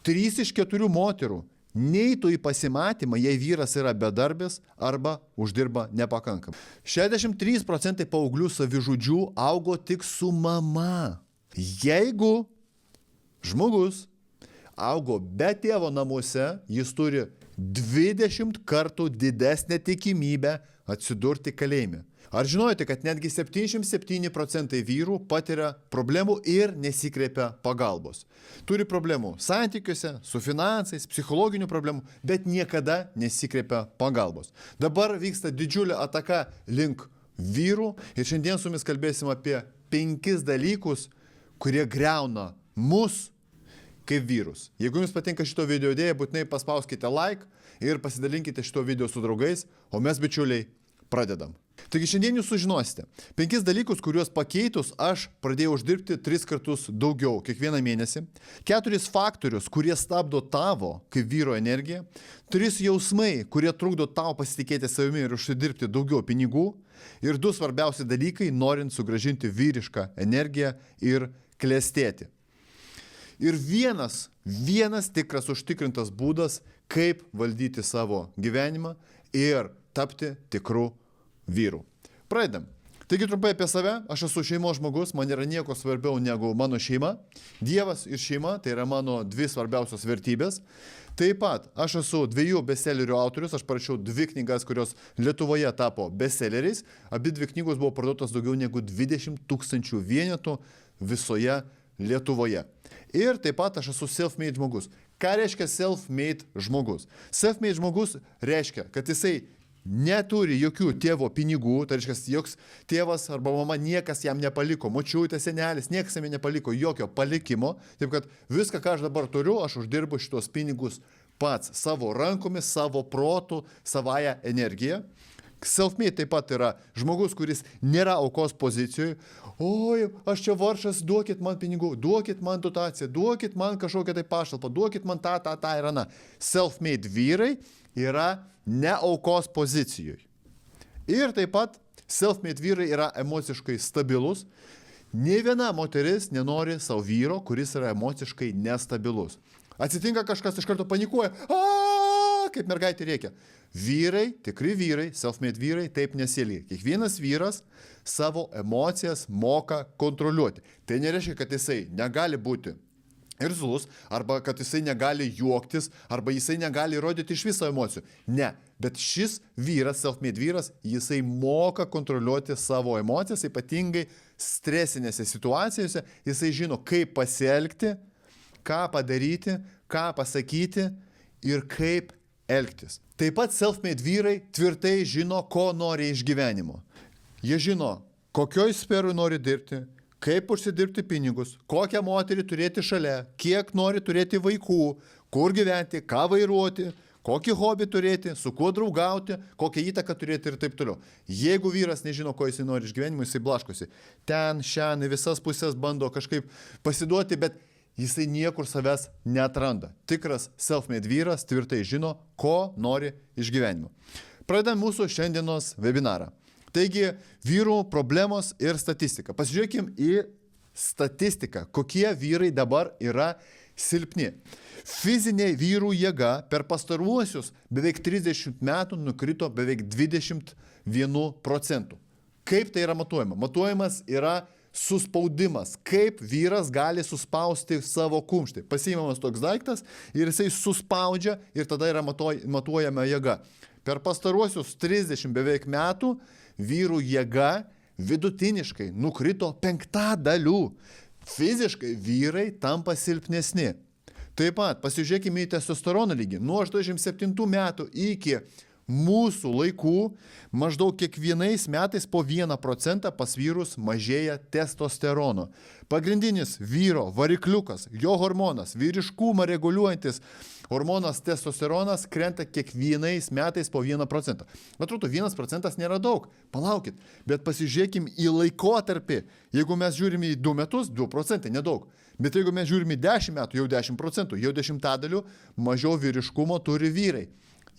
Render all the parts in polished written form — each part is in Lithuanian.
3 iš 4 moterų neitų į pasimatymą, jei vyras yra bedarbis arba uždirba nepakankamai. 63% paauglių savižudžių augo tik su mama. Jeigu žmogus augo be tėvo namuose, jis turi 20 kartų didesnę tikimybę atsidurti kalėjime. Ar žinojote, kad netgi 77% vyrų patiria problemų ir nesikreipia pagalbos? Turi problemų santykiuose, su finansais, psichologinių problemų, bet niekada nesikreipia pagalbos. Dabar vyksta didžiulė ataka link vyrų ir šiandien su jumis kalbėsim apie 5 dalykus, kurie greuna mus kaip vyrus. Jeigu jums patinka šito video idėja, būtinai paspauskite like ir pasidalinkite šito video su draugais, o mes, bičiuliai, pradedam. Taigi šiandien jūs sužinosite 5 dalykus, kuriuos pakeitus aš pradėjau uždirbti 3 kartus daugiau kiekvieną mėnesį, 4 faktorius, kurie stabdo tavo kaip vyro energiją, 3 jausmai, kurie trukdo tau pasitikėti savimi ir užsidirbti daugiau pinigų ir 2 svarbiausi dalykai, norint sugrąžinti vyrišką energiją ir klestėti. Ir vienas tikras užtikrintas būdas, kaip valdyti savo gyvenimą ir tapti tikrų vyrų. Pradedam. Taigi trumpai apie save. Aš esu šeimos žmogus, man yra nieko svarbiau negu mano šeima. Dievas ir šeima, tai yra mano 2 svarbiausios vertybės. Taip pat aš esu 2 bestsellerių autorius, aš parašiau 2 knygas, kurios Lietuvoje tapo bestselleriais. Abi 2 knygos buvo parduotos daugiau negu 20 000 vienetų visoje Lietuvoje. Ir taip pat aš esu self-made žmogus. Ką reiškia self-made žmogus? Self-made žmogus reiškia, kad jisai neturi jokių tėvo pinigų, tai reiškia, joks tėvas arba mama niekas jam nepaliko, močiutė, senelis, niekas jam nepaliko jokio palikimo, taip kad viską, ką aš dabar turiu, aš uždirbu šitos pinigus pats, savo rankomis, savo protu, savąją energiją. Self-made taip pat yra žmogus, kuris nėra aukos pozicijoje. Oi, aš čia varšas, duokit man pinigų, duokit man dotaciją, duokit man kažkokią tai pašalpą, duokit man tą ir aną. Self-made vyrai yra ne aukos pozicijoje. Ir taip pat self-made vyrai yra emociškai stabilus. Nė viena moteris nenori savo vyro, kuris yra emociškai nestabilus. Atsitinka kažkas, iš karto panikuoja. Kaip mergaitė reikia. Vyrai, tikri vyrai, self-made vyrai taip nesielgia. Kiekvienas vyras savo emocijas moka kontroliuoti. Tai nereiškia, kad jisai negali būti irzlus, arba kad jisai negali juoktis, arba jisai negali rodyti iš viso emocijų. Ne, bet šis vyras, self-made vyras, jisai moka kontroliuoti savo emocijas, ypatingai stresinėse situacijose. Jisai žino, kaip pasielgti, ką padaryti, ką pasakyti ir kaip elgtis. Taip pat self-made vyrai tvirtai žino, ko nori iš gyvenimo. Jie žino, kokioj sferui nori dirbti, kaip užsidirbti pinigus, kokią moterį turėti šalia, kiek nori turėti vaikų, kur gyventi, ką vairuoti, kokį hobį turėti, su kuo draugauti, kokią įtaką turėti ir taip toliau. Jeigu vyras nežino, ko jisai nori iš gyvenimo, jisai blaškosi. Ten, šiandien, visas pusės bando kažkaip pasiduoti, bet jisai niekur savęs neatranda. Tikras self-made vyras tvirtai žino, ko nori iš gyvenimo. Pradedam mūsų šiandienos webinarą. Taigi, vyrų problemos ir statistika. Pasižiūrėkim į statistiką, kokie vyrai dabar yra silpni. Fizinė vyrų jėga per pastaruosius beveik 30 metų nukrito beveik 21%. Kaip tai yra matuojama? Matuojamas yra suspaudimas, kaip vyras gali suspausti savo kumštį. Pasiimamas toks daiktas ir jisai suspaudžia ir tada yra matuojama jėga. Per pastaruosius 30 beveik metų vyrų jėga vidutiniškai nukrito 5%. Fiziškai vyrai tampa silpnesni. Taip pat pasižiūrėkime į testosterono lygį. Nuo 87 metų iki mūsų laikų maždaug kiekvienais metais po 1% pas vyrus mažėja testosterono. Pagrindinis vyro varikliukas, jo hormonas, vyriškumą reguliuojantis hormonas testosteronas krenta kiekvienais metais po 1%. Atrodo, 1% nėra daug. Palaukit, bet pasižiūrėkim į laikotarpį. Jeigu mes žiūrime į 2 metus, 2% nedaug. Bet jeigu mes žiūrime į 10 metų, jau 10%, jau 10% mažiau vyriškumo turi vyrai.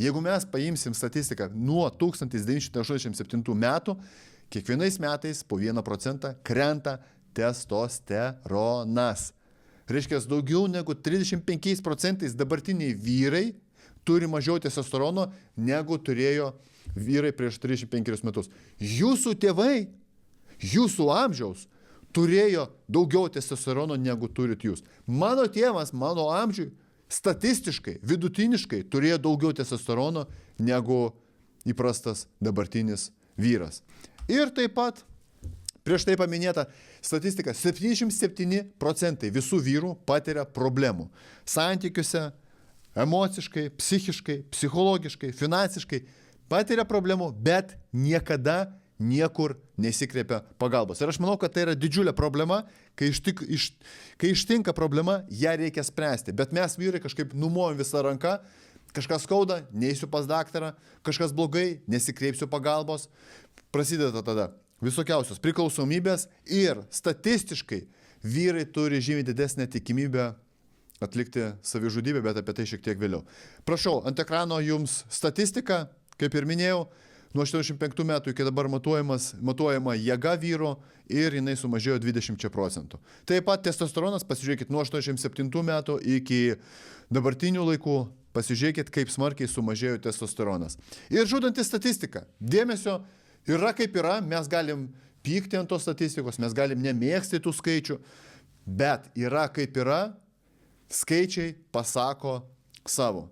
Jeigu mes paimsim statistiką nuo 1987 metų, kiekvienais metais po 1% krenta testosteronas. Reiškia, daugiau negu 35% dabartiniai vyrai turi mažiau testosterono, negu turėjo vyrai prieš 35 metus. Jūsų tėvai, jūsų amžiaus, turėjo daugiau testosterono, negu turit jūs. Mano tėvas, mano amžiui, statistiškai, vidutiniškai turėjo daugiau testosterono, negu įprastas dabartinis vyras. Ir taip pat, prieš tai paminėta statistika, 77% visų vyrų patiria problemų santykiuose, emociškai, psichiškai, psichologiškai, finansiškai, patiria problemų, bet niekada niekur nesikreipia pagalbos. Ir aš manau, kad tai yra didžiulė problema, kai ištinka problema, ją reikia spręsti. Bet mes vyrai kažkaip numojam visą ranką, kažkas skauda, neįsiu pas daktarą, kažkas blogai, nesikreipsiu pagalbos. Prasideda tada visokiausios priklausomybės ir statistiškai vyrai turi žymiai didesnę tikimybę atlikti savižudybę, bet apie tai šiek tiek vėliau. Prašau, ant ekrano jums statistika, kaip ir minėjau, nuo 85 metų iki dabar matuojama jėga vyro ir jinai sumažėjo 20%. Taip pat testosteronas, pasižiūrėkit, nuo 87 metų iki dabartinių laikų, pasižiūrėkit, kaip smarkiai sumažėjo testosteronas. Ir žudanti statistika. Dėmesio yra kaip yra, mes galim pykti ant tos statistikos, mes galim nemėgsti tų skaičių, bet yra kaip yra, skaičiai pasako savo.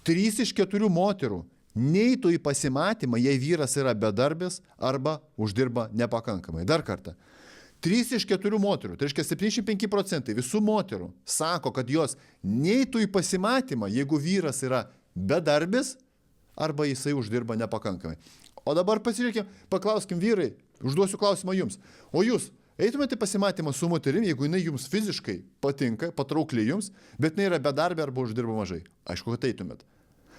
3 iš 4 moterų neitų į pasimatymą, jei vyras yra bedarbis arba uždirba nepakankamai. Dar kartą. 3 iš 4 moterų, tai reiškia 75% visų moterų sako, kad jos neitų į pasimatymą, jeigu vyras yra bedarbis arba jisai uždirba nepakankamai. O dabar pasižiūrėkime, paklauskim vyrai, užduosiu klausimą jums. O jūs eitumėte į pasimatymą su moterim, jeigu jinai jums fiziškai patinka, patraukli jums, bet jinai yra bedarbė arba uždirba mažai? Aišku, kad eitumėt.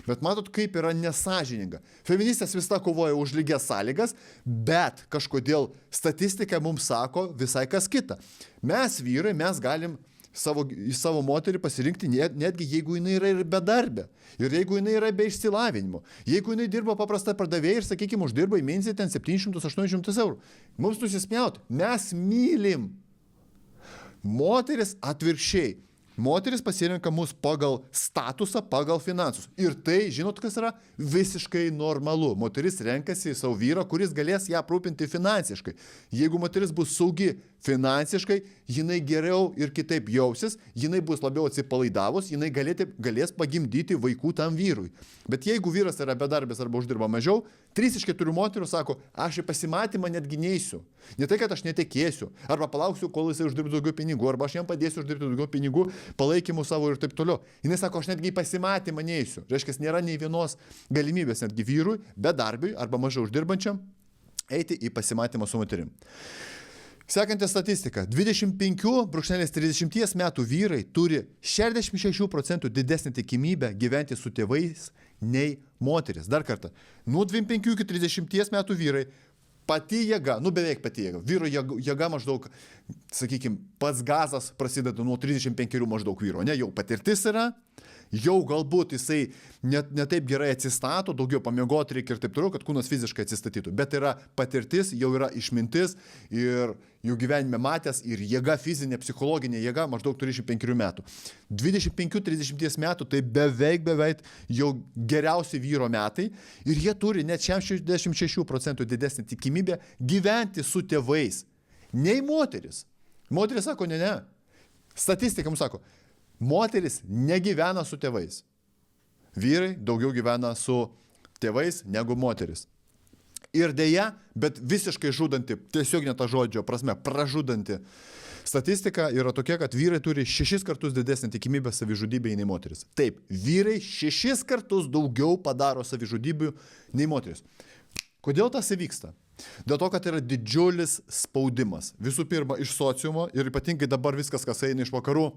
Bet matot, kaip yra nesąžininga. Feministės vis tą kovoja už lygias sąlygas, bet kažkodėl statistika mums sako visai kas kita. Mes vyrai, mes galim į savo moterį pasirinkti netgi jeigu jinai yra ir bedarbė. Ir jeigu jinai yra be išsilavinimo. Jeigu jinai dirba paprasta pardavėja ir, sakykime, uždirba į mėnesį ten 700-800 eurų. Mums nusispjauti. Mes mylim. Moteris atvirkščiai. Moteris pasirenka mus pagal statusą, pagal finansus. Ir tai, žinot, kas yra visiškai normalu. Moteris renkasi savo vyrą, kuris galės ją aprūpinti finansiškai. Jeigu moteris bus saugi finansiškai, jinai geriau ir kitaip jausis, jinai bus labiau atsipalaidavus, jinai galės pagimdyti vaikų tam vyrui. Bet jeigu vyras yra bedarbis arba uždirba mažiau, 3 iš 4 moterų sako, aš į pasimatymą netgi neisiu. Ne tai, kad aš netekėsiu, arba palauksiu, kol jisai uždirbs daugiau pinigų, arba aš jam padėsiu uždirbti daugiau pinigų, palaikymų savo ir taip toliau. Jis sako, aš netgi į pasimatymą neisiu. Reiškia, nėra nei vienos galimybės netgi vyrui, bedarbiui arba mažiau uždirbančiam eiti į pasimatymą su moterim. Sekanti statistika. 25-30 metų vyrai turi 66% didesnį tikimybę gyventi su tėvais nei moteris. Dar kartą. Nuo 25 iki 30 metų vyrai pati jėga, beveik pati jėga. Vyro jėga maždaug, sakykime, pats gazas prasideda nuo 35 maždaug vyro. Ne, jau patirtis yra, jau galbūt jisai ne taip gerai atsistato, daugiau pamiegoti reikia ir taip toliau, kad kūnas fiziškai atsistatytų. Bet yra patirtis, jau yra išmintis ir jų gyvenime matęs ir jėga, fizinė, psichologinė jėga maždaug 35 metų. 25-30 metų tai beveik jau geriausi vyro metai ir jie turi net 66% didesnį tikimybę gyventi su tėvais. Nei moteris. Moteris sako, ne. Statistika mums sako, moteris negyvena su tėvais. Vyrai daugiau gyvena su tėvais negu moteris. Ir dėja, bet visiškai žudanti, tiesiog ne ta žodžio prasme, pražudanti statistika yra tokia, kad vyrai turi 6 kartus didesnį tikimybę savižudybėje nei moteris. Taip, vyrai 6 kartus daugiau padaro savižudybių nei moteris. Kodėl tas įvyksta? Dėl to, kad yra didžiulis spaudimas. Visų pirma, iš sociumo ir ypatingai dabar viskas, kas eina iš vakarų,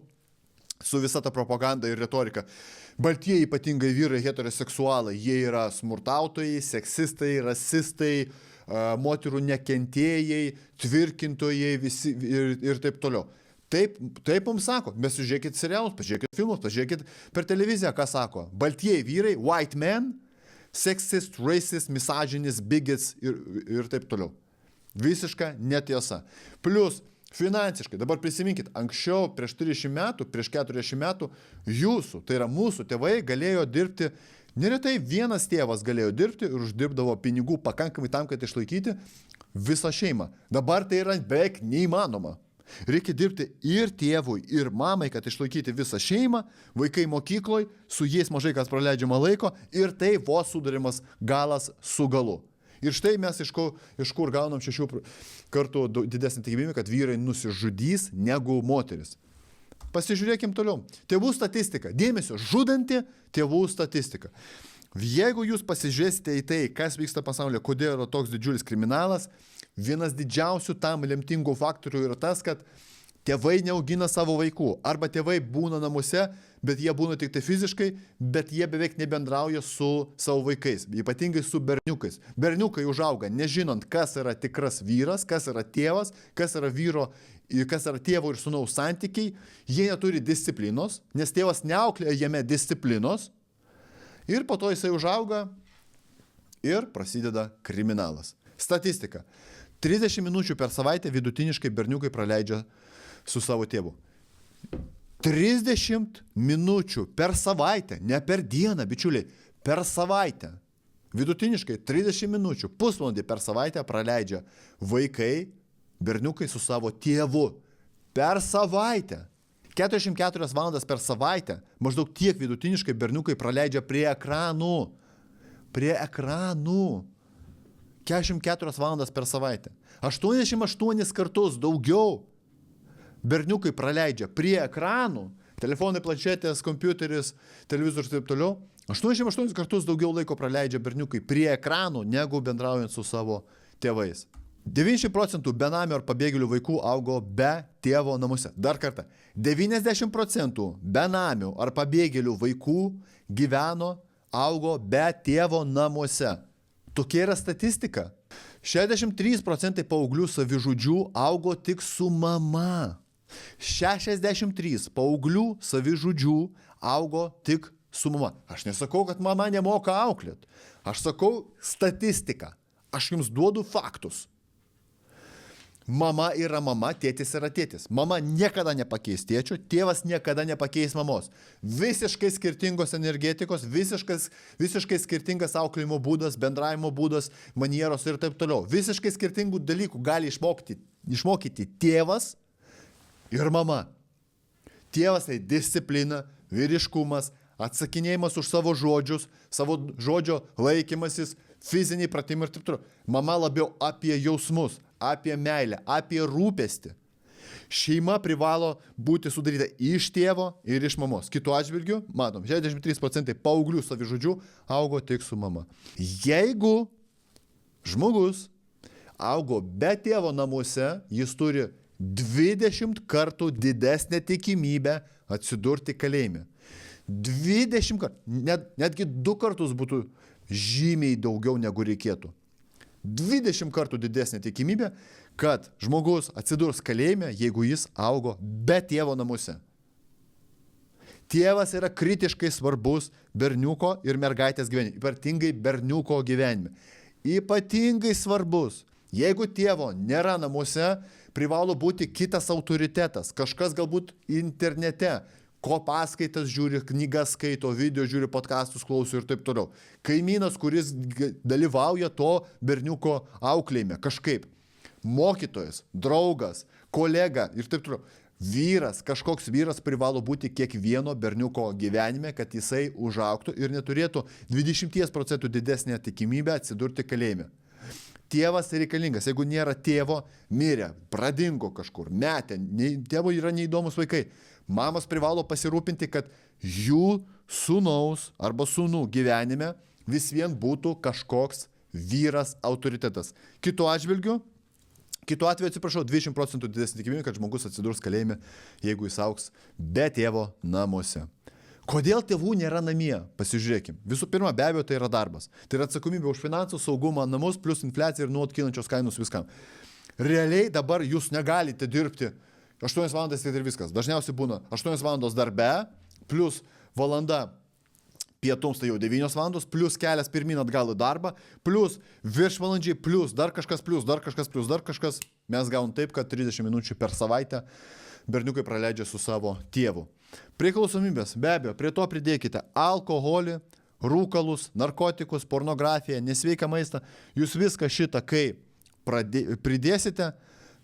su visa ta propaganda ir retorika. Baltieji ypatingai vyrai heteroseksualai, jie yra smurtautojai, seksistai, rasistai, moterų nekentėjai, tvirkintojai visi ir taip toliau. Taip mums sako, mes žiūrėkit serialus, pažiūrėkit filmus, pažiūrėkit per televiziją, ką sako. Baltieji vyrai, white men, sexist, racist, misogynist, bigots ir taip toliau. Visiška netiesa. Plius Finansiškai. Dabar prisiminkit, anksčiau, prieš 30 metų, prieš 40 metų, jūsų, tai yra mūsų tėvai, galėjo dirbti, neretai vienas tėvas galėjo dirbti ir uždirbdavo pinigų pakankamai tam, kad išlaikyti visą šeimą. Dabar tai yra beveik neįmanoma. Reikia dirbti ir tėvui, ir mamai, kad išlaikyti visą šeimą, vaikai mokykloj, su jais mažai kas praleidžiama laiko ir tai vos sudarimas galas su galu. Ir štai mes iš kur gaunam 6 kartų didesnį tikimybę, kad vyrai nusižudys negu moteris. Pasižiūrėkim toliau. Tėvų statistika. Dėmesio, žudanti tėvų statistika. Jeigu jūs pasižiūrėsite į tai, kas vyksta pasaulyje, kodėl yra toks didžiulis kriminalas, vienas didžiausių tam lemtingų faktorių yra tas, kad tėvai neaugina savo vaikų. Arba tėvai būna namuose, bet jie būna tik tai fiziškai, bet jie beveik nebendrauja su savo vaikais, ypatingai su berniukais. Berniukai užauga nežinant, kas yra tikras vyras, kas yra tėvas, kas yra tėvo ir sūnaus santykiai. Jie neturi disciplinos, nes tėvas neauklėja jame disciplinos. Ir po to jisai užauga ir prasideda kriminalas. Statistika. 30 minučių per savaitę vidutiniškai berniukai praleidžia su savo tėvu. 30 minučių per savaitę, ne per dieną, bičiuliai, per savaitę. Vidutiniškai 30 minučių, pusvalandį per savaitę praleidžia vaikai, berniukai su savo tėvu. Per savaitę. 44 valandas per savaitę, maždaug tiek vidutiniškai berniukai praleidžia prie ekranų. Prie ekranų. 44 valandas per savaitę. 88 kartus daugiau berniukai praleidžia prie ekranų, telefonai, planšetės, kompiuteris, televizorius ir taip toliau. 88 kartus daugiau laiko praleidžia berniukai prie ekranų, negu bendraujant su savo tėvais. 90% benamių ar pabėgėlių vaikų augo be tėvo namuose. Dar kartą, 90% benamių ar pabėgėlių vaikų augo be tėvo namuose. Tokia yra statistika. 63% paauglių savižudžių augo tik su mama. 63 paauglių savižudžių augo tik su mama. Aš nesakau, kad mama nemoka auklėt. Aš sakau statistiką. Aš jums duodu faktus. Mama yra mama, tėtis yra tėtis. Mama niekada nepakeis tėčio, tėvas niekada nepakeis mamos. Visiškai skirtingos energetikos, visiškai skirtingas auklėjimo būdas, bendravimo būdas, manieros ir taip toliau. Visiškai skirtingų dalykų gali išmokyti tėvas ir mama. Tėvas tai disciplina, vyriškumas, atsakinėjimas už savo žodžius, savo žodžio laikymasis, fiziniai pratimai ir taip toliau. Mama labiau apie jausmus, apie meilę, apie rūpestį. Šeima privalo būti sudaryta iš tėvo ir iš mamos. Kitu atžvilgiu, matom, 63% paauglių savižudžių augo tik su mama. Jeigu žmogus augo be tėvo namuose, jis turi 20 kartų didesnę tikimybę atsidurti kalėjime. 20 kartų, netgi 2 kartus būtų žymiai daugiau negu reikėtų. 20 kartų didesnė tikimybė, kad žmogus atsidurs kalėjime, jeigu jis augo be tėvo namuose. Tėvas yra kritiškai svarbus berniuko ir mergaitės gyvenime, ypatingai berniuko gyvenime. Ypatingai svarbus. Jeigu tėvo nėra namuose, privalo būti kitas autoritetas, kažkas galbūt internete, ko paskaitas žiūri, knygas skaito, video žiūri, podcastus klauso ir taip toliau. Kaimynas, kuris dalyvauja to berniuko auklėjime kažkaip. Mokytojas, draugas, kolega ir taip toliau. Vyras, kažkoks vyras privalo būti kiekvieno berniuko gyvenime, kad jisai užaugtų ir neturėtų 20% didesnę tikimybę atsidurti kalėjime. Tėvas reikalingas, jeigu nėra tėvo, mirė, pradingo kažkur, metė, tėvo yra neįdomus vaikai. Mamas privalo pasirūpinti, kad jų sūnaus arba sūnų gyvenime vis vien būtų kažkoks vyras autoritetas. Kitu atveju, 20% didesnė tikimybė, kad žmogus atsidurs kalėjime, jeigu jis augs be tėvo namuose. Kodėl tėvų nėra namie? Pasižiūrėkim. Visų pirma, be abejo, tai yra darbas. Tai yra atsakomybė už finansų, saugumą, namus, plus infliacija ir nuolat kylančios kainos viskam. Realiai dabar jūs negalite dirbti 8 valandas ir viskas. Dažniausiai būna 8 valandos darbe, plus valanda pietums tai jau 9 valandos, plus kelias pirmin atgal į darbą, plus viršvalandžiai, plus dar kažkas, mes gaunam taip, kad 30 minučių per savaitę berniukai praleidžia su savo tėvu. Priklausomybės, be abejo, prie to pridėkite alkoholį, rūkalus, narkotikus, pornografiją, nesveiką maistą. Jūs viską šitą, kai pridėsite,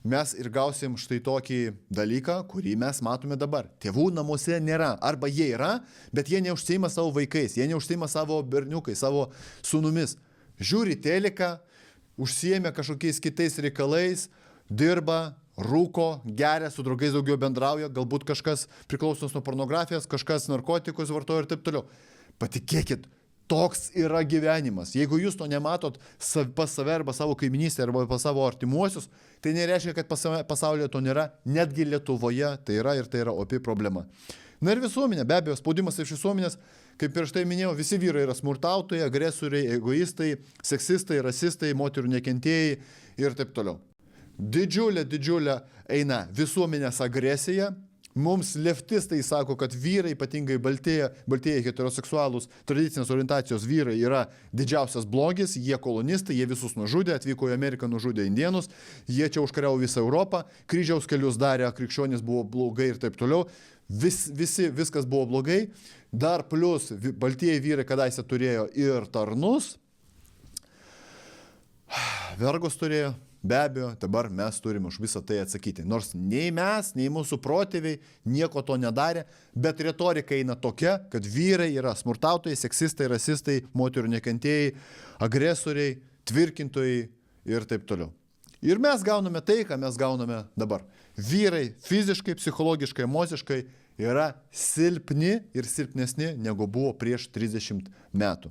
mes ir gausim štai tokį dalyką, kurį mes matome dabar. Tėvų namuose nėra. Arba jie yra, bet jie neužsiima savo vaikais, jie neužsiima savo berniukais, savo sūnumis. Žiūri teliką, užsiėmė kažkokiais kitais reikalais, dirba, rūko, geria, su draugais daugiau bendrauja, galbūt kažkas priklausomas nuo pornografijos, kažkas narkotikus vartoja ir taip toliau. Patikėkit, toks yra gyvenimas. Jeigu jūs to nematot pas save arba savo kaiminystę arba pas savo artimuosius, tai nereiškia, kad pasaulyje to nėra, netgi Lietuvoje tai yra ir tai yra opi problema. Na ir visuomenė, be abejo, spaudimas iš visuomenės, kaip prieš tai minėjau, visi vyrai yra smurtautojai, agresoriai, egoistai, seksistai, rasistai, moterų nekentėjai ir taip toliau. Didžiulė eina visuomenės agresija. Mums leftistai sako, kad vyrai, ypatingai baltieji heteroseksualūs, tradicinės orientacijos vyrai yra didžiausias blogis, jie kolonistai, jie visus nužudė, atvyko į Ameriką, nužudė indienus, jie čia užkariavo visą Europą, kryžiaus kelius darė, krikščionys buvo blogai ir taip toliau, viskas buvo blogai, dar plus baltieji vyrai kadaise turėjo ir tarnus, vergus turėjo. Be abejo, dabar mes turime už visą tai atsakyti. Nors nei mes, nei mūsų protėviai nieko to nedarė, bet retorika eina tokia, kad vyrai yra smurtautojai, seksistai, rasistai, moterų nekentėjai, agresoriai, tvirkintojai ir taip toliau. Ir mes gauname tai, ką mes gauname dabar. Vyrai fiziškai, psichologiškai, emociškai yra silpni ir silpnesni, negu buvo prieš 30 metų.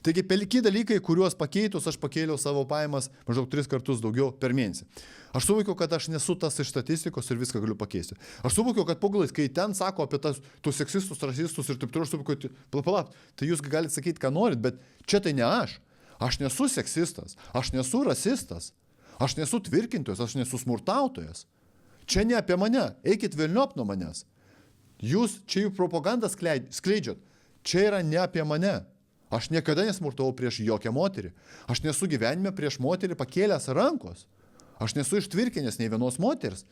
Taigi pelki dalykai, kuriuos pakeitus, aš pakėliau savo pajamas maždaug 3 kartus daugiau per mėnesį. Aš suvokiau, kad aš nesu tas iš statistikos ir viską galiu pakeisti. Aš suvokiau, kad pagalais, kai ten sako apie tus seksistus, rasistus ir taip toliau, aš suvokiau, kad tai jūs galite sakyti, ką norit, bet čia tai ne aš. Aš nesu seksistas, aš nesu rasistas, aš nesu tvirkintojas, aš nesu smurtautojas. Čia ne apie mane, eikit velniop nuo manęs. Jūs čia jų propagandą skleidžiat, čia yra ne apie mane. Aš niekada nesmurtavau prieš jokią moterį. Aš nesu gyvenime prieš moterį pakėlęs rankos. Aš nesu ištvirkinęs nei vienos moters.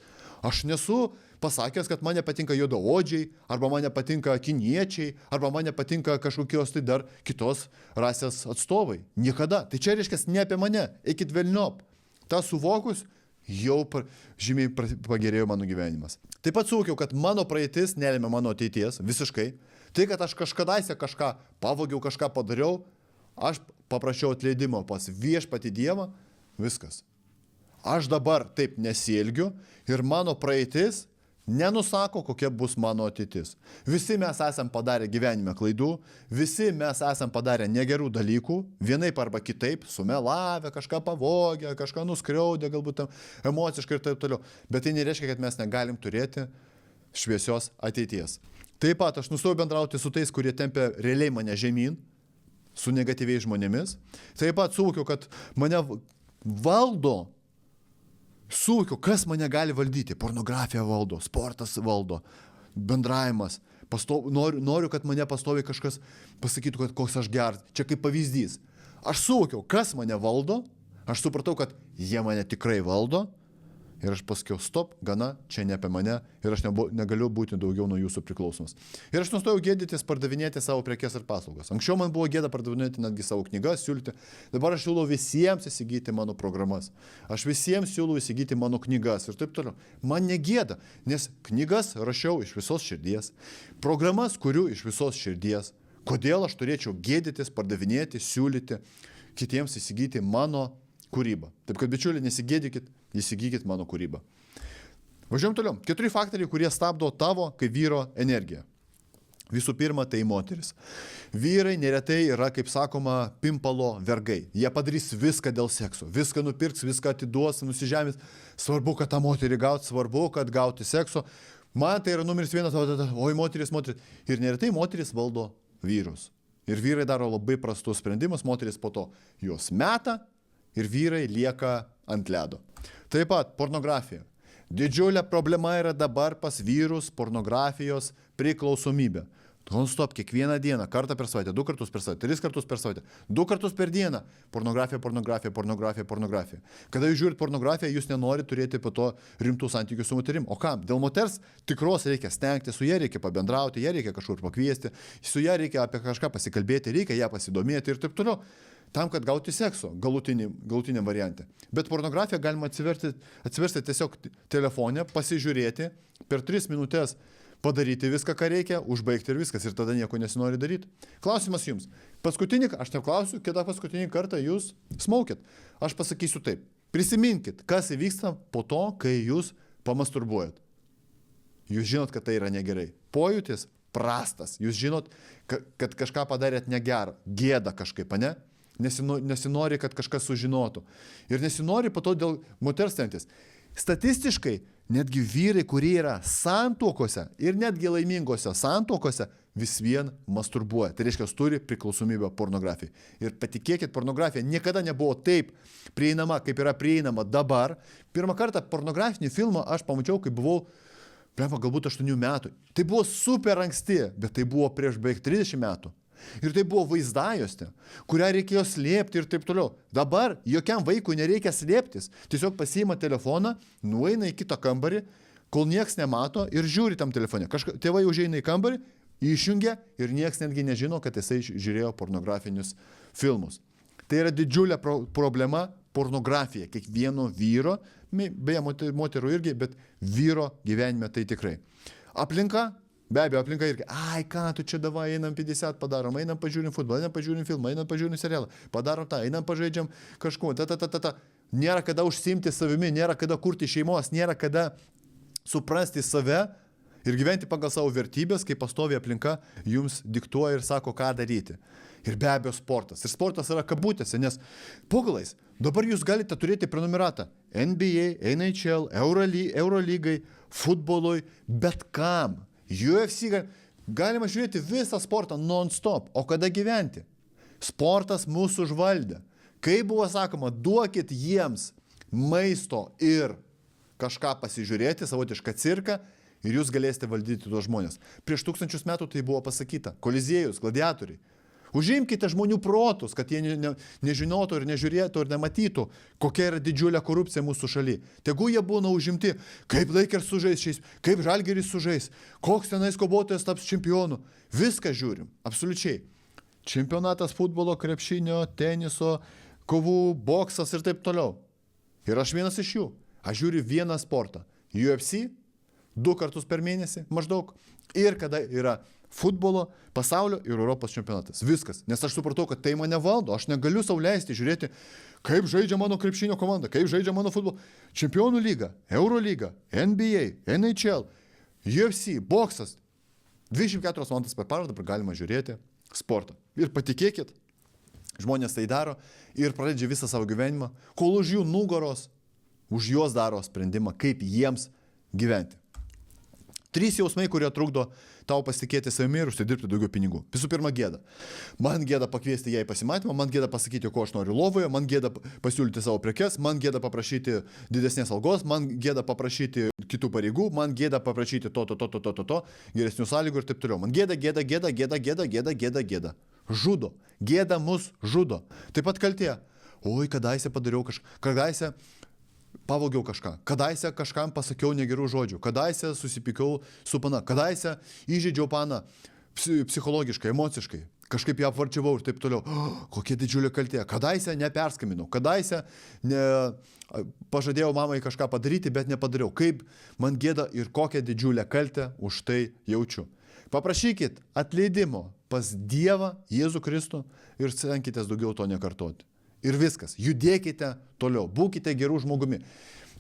Aš nesu pasakęs, kad man nepatinka juodaodžiai, arba man nepatinka kiniečiai, arba man nepatinka kažkokios tai dar kitos rasės atstovai. Niekada. Tai čia reiškia ne apie mane. Eikit velniop. Ta suvokus, jau žymiai pagerėjo mano gyvenimas. Taip pat suvokiau, kad mano praeitis nelėmė mano ateities visiškai. Tai, kad aš kažkadaise kažką pavogiau, kažką padariau, aš paprašiau atleidimo pas viešpatį Dievą, viskas. Aš dabar taip nesielgiu ir mano praeitis nenusako, kokia bus mano ateitis. Visi mes esam padarę gyvenime klaidų, visi mes esam padarę negerų dalykų, vienaip arba kitaip, sumelavę, kažką pavogę, kažką nuskriaudę, galbūt emociškai ir taip toliau. Bet tai nereiškia, kad mes negalim turėti šviesios ateities. Taip pat aš nustojau bendrauti su tais, kurie tempia realiai mane žemyn, su negatyviais žmonėmis. Taip pat suvokiau, kad mane valdo, suvokiau, kas mane gali valdyti. Pornografija valdo, sportas valdo, bendravimas. Noriu, kad mane pastoviai kažkas pasakytų, kad koks aš geras. Čia kaip pavyzdys. Aš suvokiau, kas mane valdo, aš supratau, kad jie mane tikrai valdo. Ir aš pasakiau, stop, gana, čia ne apie mane ir aš negaliu būti daugiau nuo jūsų priklausomas. Ir aš nustojau gėdytis pardavinėti savo prekes ir paslaugas. Anksčiau man buvo gėda pardavinėti netgi savo knygas, siūlyti. Dabar aš siūlau visiems įsigyti mano programas. Aš visiems siūlau įsigyti mano knygas ir taip toliau. Man negėda, nes knygas rašiau iš visos širdies. Programas kuriu iš visos širdies. Kodėl aš turėčiau gėdytis, pardavinėti, siūlyti kitiems įsigyti mano kūrybą. Taip kad, bičiuliai, nesigėdykit, įsigykit mano kūrybą. Važiuojam toliau. 4 faktoriai, kurie stabdo tavo kaip vyro energiją. Visų pirma, tai moteris. Vyrai neretai yra, kaip sakoma, pimpalo vergai. Jie padarys viską dėl sekso. Viską nupirks, viską atiduos, nusižemės. Svarbu, kad tą moterį gauti, svarbu, kad gauti sekso. Man tai yra numeris 1, oi moteris. Ir neretai moteris valdo vyrus. Ir vyrai daro labai prastus sprendimus, moteris po to juos meta ir vyrai lieka ant ledo. Taip pat pornografija. Didžiulė problema yra dabar pas vyrus pornografijos priklausomybė. Non-stop, kiekvieną dieną, kartą per savaitę, 2 kartus per savaitę, 3 kartus per savaitę, 2 kartus per dieną. Pornografija, pornografija, pornografija, pornografija. Kada jūs žiūrit pornografiją, jūs nenorite turėti po to rimtų santykių su moterim. O kam? Dėl moters tikros reikia stengti, su ją reikia pabendrauti, ją reikia kažkur pakviesti, su ją reikia apie kažką pasikalbėti, reikia ją pasidomėti ir taip toliau. Tam, kad gauti sekso galutiniam variante. Bet pornografiją galima atsiversti tiesiog telefone, pasižiūrėti, per 3 minutės padaryti viską, ką reikia, užbaigti ir viskas, ir tada nieko nesinori daryti. Klausimas jums. Aš neklausiu, kitą paskutinį kartą jūs smaukit. Aš pasakysiu taip. Prisiminkit, kas įvyksta po to, kai jūs pamasturbuojat. Jūs žinot, kad tai yra negerai. Pojūtis prastas. Jūs žinot, kad kažką padarėt negerą. Gėda kažkaip, ne? Nesinori, kad kažkas sužinotų. Ir nesinori po to dėl moters stengtis. Statistiškai, netgi vyrai, kurie yra santuokose ir netgi laimingose santuokose, vis vien masturbuoja. Tai reiškia, turi priklausomybę pornografijai. Ir patikėkit, pornografija niekada nebuvo taip prieinama, kaip yra prieinama dabar. Pirmą kartą pornografinį filmą aš pamačiau, kai buvau, galbūt 8 metų. Tai buvo super anksti, bet tai buvo prieš beveik 30 metų. Ir tai buvo vaizdajuostė, kurią reikėjo slėpti ir taip toliau. Dabar jokiam vaikui nereikia slėptis. Tiesiog pasiima telefoną, nueina į kitą kambarį, kol nieks nemato ir žiūri tam telefone. Tėvai užeina į kambarį, išjungia ir nieks netgi nežino, kad jisai žiūrėjo pornografinius filmus. Tai yra didžiulė problema pornografija. Kiekvieno vyro, beje moterų irgi, bet vyro gyvenime tai tikrai. Aplinka. Be abejo, aplinka irgi, ką tu čia davai, einam 50 padarom, einam pažiūrim futbolą, einam pažiūrim filmą, einam pažiūrim serialą, padarom tą, einam pažaidžiam kažkuo, Nėra kada užsiimti savimi, nėra kada kurti šeimos, nėra kada suprasti save ir gyventi pagal savo vertybės, kai pastovi aplinka jums diktuoja ir sako, ką daryti. Ir be abejo sportas. Ir sportas yra kabutėse, nes pogalais dabar jūs galite turėti prenumeratą NBA, NHL, Eurolygai, futbolui, bet kam. UFC galima žiūrėti visą sportą non-stop. O kada gyventi? Sportas mūsų užvaldė. Kai buvo sakoma, duokit jiems maisto ir kažką pasižiūrėti, savotišką cirką, ir jūs galėsite valdyti tuos žmonės. Prieš 1000 metų tai buvo pasakyta. Koliziejus, gladiatoriai. Užimkite žmonių protus, kad jie nežinotų ir nežiūrėtų ir nematytų, kokia yra didžiulė korupcija mūsų šaly. Tegu jie būna užimti, kaip Lakers sužais šiais, kaip Žalgiris sužais, koks tenais kovotojas taps čempionu. Viską žiūrim, absoliučiai. Čempionatas futbolo, krepšinio, teniso, kovų, boksas ir taip toliau. Ir aš vienas iš jų. Aš žiūriu vieną sportą. UFC 2 kartus per mėnesį maždaug. Ir kada yra futbolo, pasaulio ir Europos čempionatas. Viskas. Nes aš supratau, kad tai mane valdo. Aš negaliu sau leisti žiūrėti, kaip žaidžia mano krepšinio komanda, kaip žaidžia mano futbolo. Čempionų lyga, Eurolyga, NBA, NHL, UFC, boksas. 24 valandas per parą dabar galima žiūrėti sportą. Ir patikėkit, žmonės tai daro ir pradedžia visą savo gyvenimą, kol už jų nugaros, už juos daro sprendimą, kaip jiems gyventi. 3 jausmai, kurie trukdo tau pasitikėti savimi ir užsidirbti daugiau pinigų. Visų pirma, gėda. Man gėda pakviesti ją į pasimatymą, man gėda pasakyti, ko aš noriu lovoje, man gėda pasiūlyti savo prekes, man gėda paprašyti didesnės algos, man gėda paprašyti kitų pareigų, man gėda paprašyti to, geresnių sąlygų ir taip toliau. Man gėda. Žudo. Gėda mus žudo. Taip pat kaltė. Oi, kadaise padariau kadaise pavogiau kažką, kadaise kažkam pasakiau negerų žodžių, kadaise susipykau su pana, kadaise įžeidžiau paną psichologiškai, emociškai, kažkaip ją apvarčiavau ir taip toliau. Kokia didžiulė kaltė. Kadaise neperskambinau, kadaise pažadėjau mamai kažką padaryti, bet nepadariau. Kaip man gėda ir kokią didžiulę kaltę už tai jaučiu. Paprašykit atleidimo pas Dievą, Jėzų Kristų ir stenkitės daugiau to nekartoti. Ir viskas. Judėkite toliau. Būkite gerų žmogumi.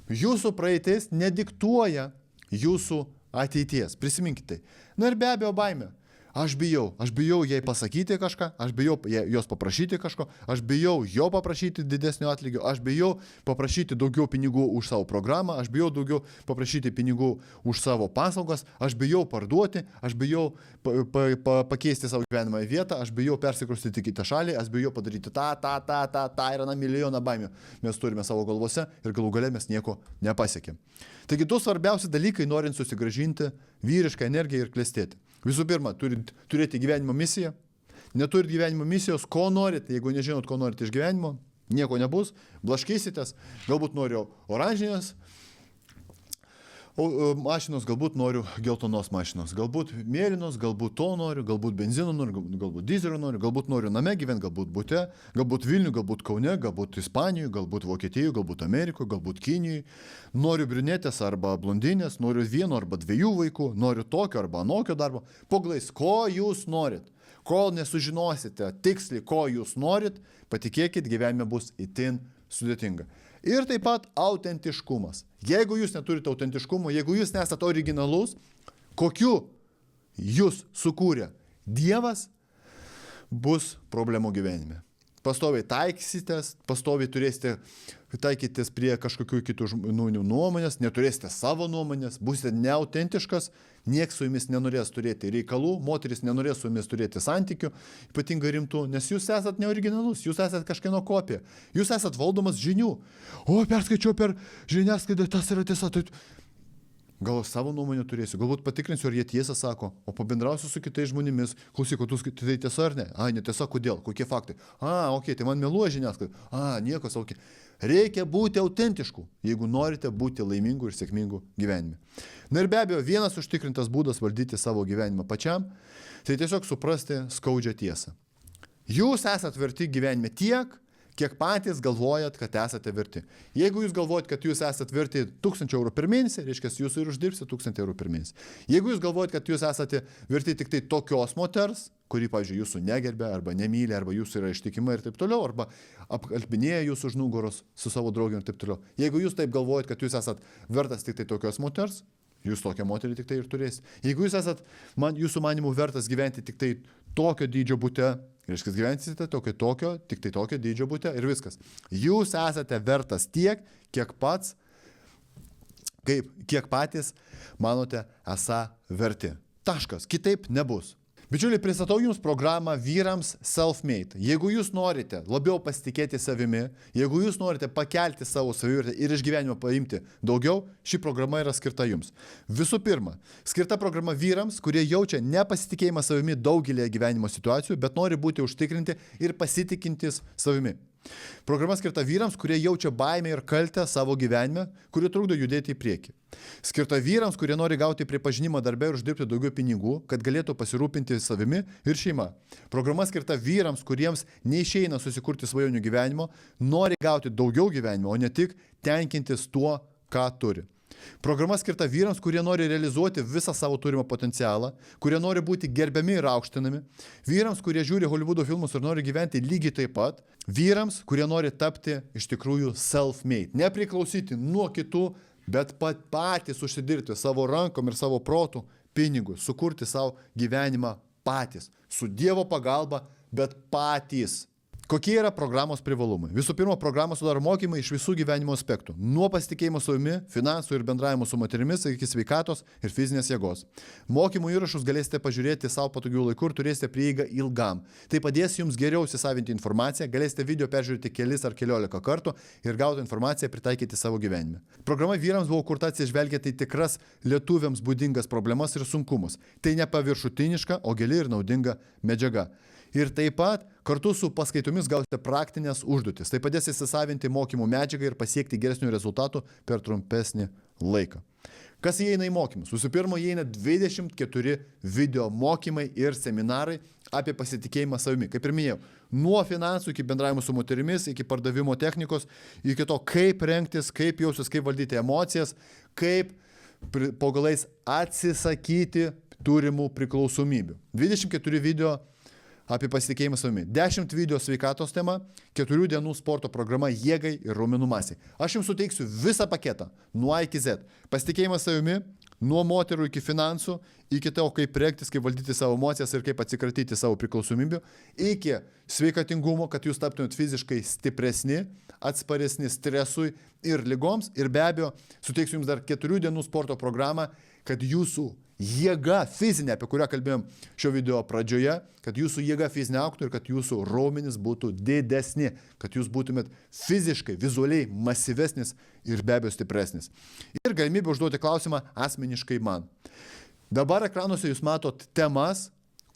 Jūsų praeitis nediktuoja jūsų ateities. Prisiminkite. Na ir be abejo baimė. Aš bijau jai pasakyti kažką, aš bijau jos paprašyti kažko, aš bijau jo paprašyti didesnio atlygio, aš bijau paprašyti daugiau pinigų už savo programą, aš bijau daugiau paprašyti pinigų už savo paslaugas, aš bijau parduoti, aš bijau pakeisti savo gyvenamą vietą, aš bijau persikraustyti kitą šalį, aš bijau padaryti tą ir milijoną baimių. Mes turime savo galvose ir galų gale mes nieko nepasiekėm. Taigi 2 svarbiausi dalykai, norint susigrąžinti vyrišką energiją ir klestėti. Visų pirma, turit turėti gyvenimo misiją. Neturit gyvenimo misijos, ko norit, jeigu nežinot, ko norit iš gyvenimo, nieko nebus, blaškysitės, galbūt noriu oranžinės mašinos, galbūt noriu geltonos mašinos, galbūt mėlynos, galbūt to noriu, galbūt benzino noriu, galbūt dizelio noriu, galbūt noriu name gyventi, galbūt bute, galbūt Vilniuje, galbūt Kaune, galbūt Ispanijoje, galbūt Vokietijoje, galbūt Amerikoje, galbūt Kinijoje. Noriu briunetės arba blondinės, noriu vieno arba dviejų vaikų, noriu tokio arba anokio darbo. Paglais, ko jūs norit? Kol nesužinosite tiksliai, ko jūs norit, patikėkit, gyvenime bus itin sudėtinga. Ir taip pat autentiškumas. Jeigu jūs neturite autentiškumo, jeigu jūs nesate originalus, kokiu jūs sukūrė Dievas, bus problemų gyvenime. Pastoviai taikysitės, pastoviai turėsite taikytis prie kažkokių kitų žmonių nuomonės, neturėsite savo nuomonės, būsite neautentiškas, nieks su jumis nenorės turėti reikalų, moteris nenorės su jumis turėti santykių, ypatingai rimtų, nes jūs esat neoriginalus, jūs esat kažkieno kopija, jūs esat valdomas žinių. O, perskaičiau per žiniasklaidą, tas yra tiesa. Gal savo nuomonę turėsiu, galbūt patikrinsiu, ar jie tiesą sako, o pabendrausiu su kitais žmonėmis, klausyk, tu tai tiesa ar ne? Ai, netiesa, kodėl, kokie faktai? Okei, tai man meluoja žiniasklaida. Nieko, okei. Reikia būti autentišku, jeigu norite būti laimingu ir sėkmingu gyvenime. Na ir be abejo, vienas užtikrintas būdas valdyti savo gyvenimą pačiam, tai tiesiog suprasti skaudžią tiesą. Jūs esat verti gyvenime tiek, kiek patys galvojat, kad esate verti. Jeigu jūs galvojat, kad jūs esate verti 1000 eurų per mėnesį, reiškia, jūs ir uždirbsite 1000 eurų per mėnesį. Jeigu jūs galvojat, kad jūs esate verti tik tai tokios moters, kuri, pavyzdžiui, jūsų negerbė, arba nemylė, arba jūsų yra ištikima ir taip toliau, arba apkalbinėja jūsų už nugaros su savo draugėm ir taip toliau. Jeigu jūs taip galvojat, kad jūs esate vertas tik tai tokios moters, jūs tokią moterį tik tai ir turėsite. Jeigu jūs esate, jūsų manimų vertas gyventi tik tai tokio dydžio bute, reiškia, gyvensite tokio, tik tai tokio dydžio bute ir viskas. Jūs esate vertas tiek, kiek patys manote esą verti. Taškas, kitaip nebus. Bičiuliai, pristatau jums programą vyrams Self-Made. Jeigu jūs norite labiau pasitikėti savimi, jeigu jūs norite pakelti savo savivertę ir iš gyvenimo paimti daugiau, ši programa yra skirta jums. Visų pirma, skirta programa vyrams, kurie jaučia nepasitikėjimą savimi daugelį gyvenimo situacijų, bet nori būti užtikrinti ir pasitikintis savimi. Programa skirta vyrams, kurie jaučia baimę ir kaltę savo gyvenime, kuri trukdo judėti į priekį. Skirta vyrams, kurie nori gauti pripažinimą darbe ir uždirbti daugiau pinigų, kad galėtų pasirūpinti savimi ir šeima. Programa skirta vyrams, kuriems neišeina susikurti svajonių gyvenimo, nori gauti daugiau gyvenimo, o ne tik tenkintis tuo, ką turi. Programa skirta vyrams, kurie nori realizuoti visą savo turimą potencialą, kurie nori būti gerbiami ir aukštinami, vyrams, kurie žiūri Hollywoodo filmus ir nori gyventi lygiai taip pat, vyrams, kurie nori tapti iš tikrųjų self-made, nepriklausyti nuo kitų, bet patys užsidirbti savo rankom ir savo protų pinigus, sukurti savo gyvenimą patys, su Dievo pagalba, bet patys. Kokie yra programos privalumai? Visų pirma, programa sudaro mokymai iš visų gyvenimo aspektų. Nuo pasitikėjimo savimi, finansų ir bendravimo su moterimis iki sveikatos ir fizinės jėgos. Mokymų įrašus galėsite pažiūrėti savo patogių laikų ir turėsite prieigą ilgam. Tai padės jums geriau įsisavinti informaciją, galėsite video peržiūrėti kelis ar keliolika kartų ir gauti informaciją pritaikyti savo gyvenime. Programa vyrams buvo kurta atsižvelgiant į tikras lietuviams būdingas problemas ir sunkumus. Tai ne paviršutiniška, o gili ir naudinga medžiaga. Ir taip pat kartu su paskaitomis gausite praktinės užduotis. Tai padės įsisavinti mokymų medžiagą ir pasiekti geresnių rezultatų per trumpesnį laiką. Kas įeina į mokymus? Visų pirma, įeina 24 video mokymai ir seminarai apie pasitikėjimą savimi. Kaip ir minėjau, nuo finansų iki bendravimo su moterimis, iki pardavimo technikos, iki to, kaip rengtis, kaip jausis, kaip valdyti emocijas, kaip po galais atsisakyti turimų priklausomybių. 24 video apie pasitikėjimą savimi. 10 video sveikatos tema, 4 dienų sporto programa jėgai ir raumenų masei. Aš jums suteiksiu visą paketą, nuo A iki Z. Pasitikėjimas savimi, nuo moterų iki finansų, iki to, kaip rengtis, kaip valdyti savo emocijas ir kaip atsikratyti savo priklausomybių, iki sveikatingumo, kad jūs taptumėt fiziškai stipresni, atsparesni stresui ir ligoms. Ir be abejo, suteiksiu jums dar 4 dienų sporto programą, kad jūsų jėga fizinė, apie kurią kalbėjom šio video pradžioje, kad jūsų jėga fizinė augtų ir kad jūsų raumenys būtų didesni, kad jūs būtumėt fiziškai, vizualiai masyvesnis ir be abejo stipresnis. Ir galimybė užduoti klausimą asmeniškai man. Dabar ekranuose jūs matot temas,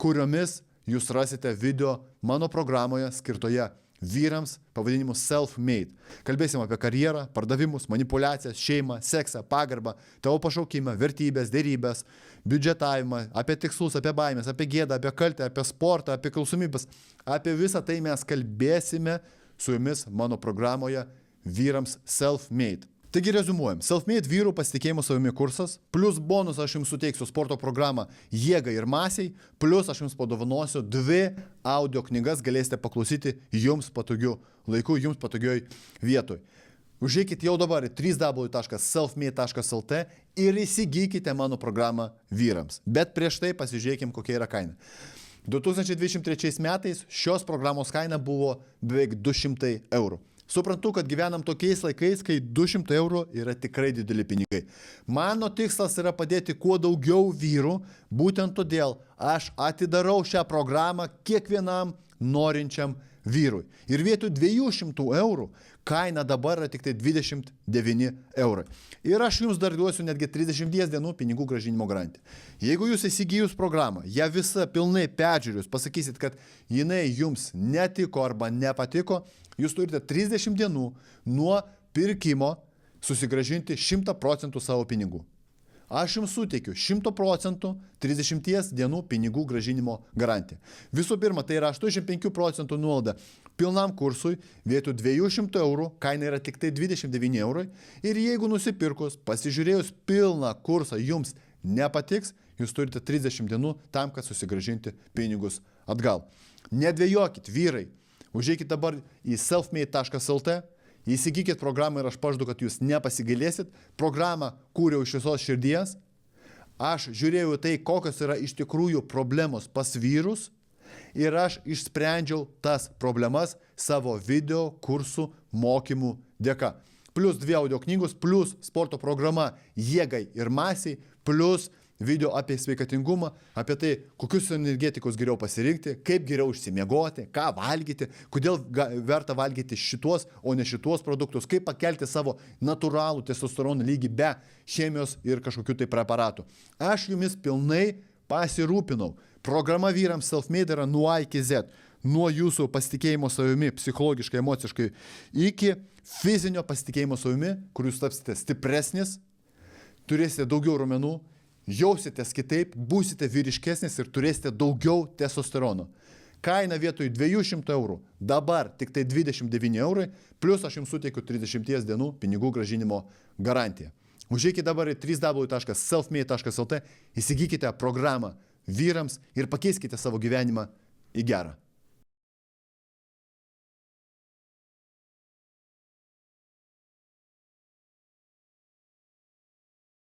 kuriomis jūs rasite video mano programoje skirtoje vyrams pavadinimu Self-Made. Kalbėsim apie karjerą, pardavimus, manipulacijas, šeimą, seksą, pagarbą, tavo pašaukimą, vertybės, dėrybės, biudžetavimą, apie tikslus, apie baimės, apie gėdą, apie kaltę, apie sportą, apie klausomybės. Apie visą tai mes kalbėsime su jumis mano programoje vyrams Self-Made. Taigi rezumuojam, Self-Made vyrų pasitikėjimo savimi kursas, plus bonus aš jums suteiksiu sporto programą Jėgai ir Masiai, plus aš jums padovanosiu 2 audio knygas, galėsite paklausyti jums patogiu laiku, jums patogioj vietoj. Užeikite jau dabar į www.selfmade.lt ir įsigykite mano programą vyrams. Bet prieš tai pasižiūrėkim, kokia yra kaina. 2023 metais šios programos kaina buvo beveik 200 eurų. Suprantu, kad gyvenam tokiais laikais, kai 200 eurų yra tikrai dideli pinigai. Mano tikslas yra padėti kuo daugiau vyrų, būtent todėl aš atidarau šią programą kiekvienam norinčiam vyrui. Ir vietoj 200 eurų kaina dabar yra tik tai 29 eurai. Ir aš jums dar duosiu netgi 30 dienų pinigų grąžinimo garantiją. Jeigu jūs įsigijus programą, ją visą pilnai peržiūrėjus, pasakysit, kad jinai jums netiko arba nepatiko, jūs turite 30 dienų nuo pirkimo susigrąžinti 100% savo pinigų. Aš jums suteikiu 100% 30 dienų pinigų grąžinimo garantiją. Visų pirma, tai yra 85% nuolaida pilnam kursui, vietoj 200 eurų, kaina yra tik tai 29 eurai. Ir jeigu nusipirkus, pasižiūrėjus pilną kursą jums nepatiks, jūs turite 30 dienų tam, kad susigrąžinti pinigus atgal. Nedvejokit, vyrai. Užeikit dabar į selfmade.lt, įsigykit programą ir aš pažadu, kad jūs nepasigailėsit. Programą kūriau iš visos širdies. Aš žiūrėjau tai, kokios yra iš tikrųjų problemos pas vyrus ir aš išsprendžiau tas problemas savo video kursų mokymų dėka. Plus 2 audio knygos, plus sporto programa Jėgai ir Masiai, plus video apie sveikatingumą, apie tai, kokius energetikus geriau pasirinkti, kaip geriau išsimiegoti, ką valgyti, kodėl verta valgyti šitos, o ne šitos produktus, kaip pakelti savo natūralų testosterono lygį be chemijos ir kažkokių tai preparatų. Aš jumis pilnai pasirūpinau. Programa vyrams Self-Made yra nuo A iki Z. Nuo jūsų pasitikėjimo savimi, psichologiškai, emociškai, iki fizinio pasitikėjimo savimi, kur jūs tapsite stipresnis, turėsite daugiau raumenų, jausitės kitaip, būsite vyriškesnis ir turėsite daugiau testosterono. Kaina vietoj 200 eurų, dabar tik tai 29 eurai, plus aš jums suteikiu 30 dienų pinigų grąžinimo garantiją. Užeikite dabar į www.selfmade.lt, įsigykite programą vyrams ir pakeiskite savo gyvenimą į gerą.